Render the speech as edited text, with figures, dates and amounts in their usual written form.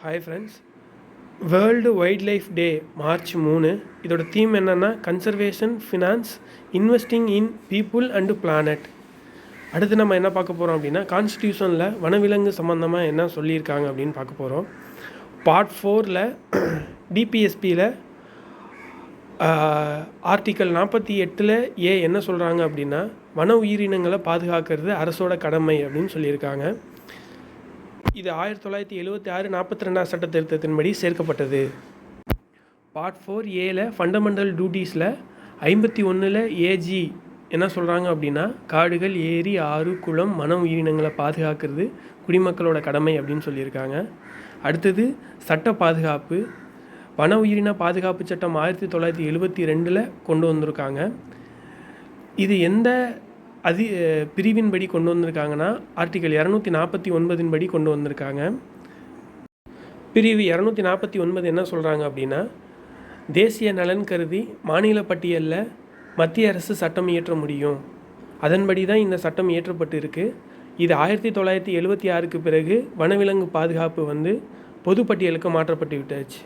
Hi friends, world wild life day March 3. இதோட theme என்னென்னா conservation, finance, investing in people and planet. அடுத்து நம்ம என்ன பார்க்க போகிறோம் அப்படின்னா, கான்ஸ்டியூஷனில் வனவிலங்கு சம்மந்தமாக என்ன சொல்லியிருக்காங்க அப்படின்னு பார்க்க போகிறோம். பார்ட் 4ல் டிபிஎஸ்பியில் ஆர்டிக்கல் 48 என்ன சொல்கிறாங்க அப்படின்னா, வன உயிரினங்களை பாதுகாக்கிறது அரசோட கடமை அப்படின்னு சொல்லியிருக்காங்க. இது 1976 42 சட்ட திருத்தத்தின்படி சேர்க்கப்பட்டது. பார்ட் 4A ஃபண்டமெண்டல் டியூட்டிஸில் 51 ஏஜி என்ன சொல்கிறாங்க அப்படின்னா, காடுகள், ஏரி, ஆறு, குளம், வன உயிரினங்களை பாதுகாக்கிறது குடிமக்களோட கடமை அப்படின்னு சொல்லியிருக்காங்க. அடுத்தது சட்ட பாதுகாப்பு. வன உயிரின பாதுகாப்பு சட்டம் 1972 கொண்டு வந்திருக்காங்க. இது எந்த பிரிவின்படி கொண்டு வந்திருக்காங்கன்னா, ஆர்டிக்கல் 249 படி கொண்டு வந்திருக்காங்க. பிரிவு 249 என்ன சொல்கிறாங்க அப்படின்னா, தேசிய நலன் கருதி மாநில பட்டியலில் மத்திய அரசு சட்டம் இயற்ற முடியும். அதன்படி தான் இந்த சட்டம் இயற்றப்பட்டு இருக்குது. இது 1976 பிறகு வனவிலங்கு பாதுகாப்பு பொதுப்பட்டியலுக்கு மாற்றப்பட்டு விட்டாச்சு.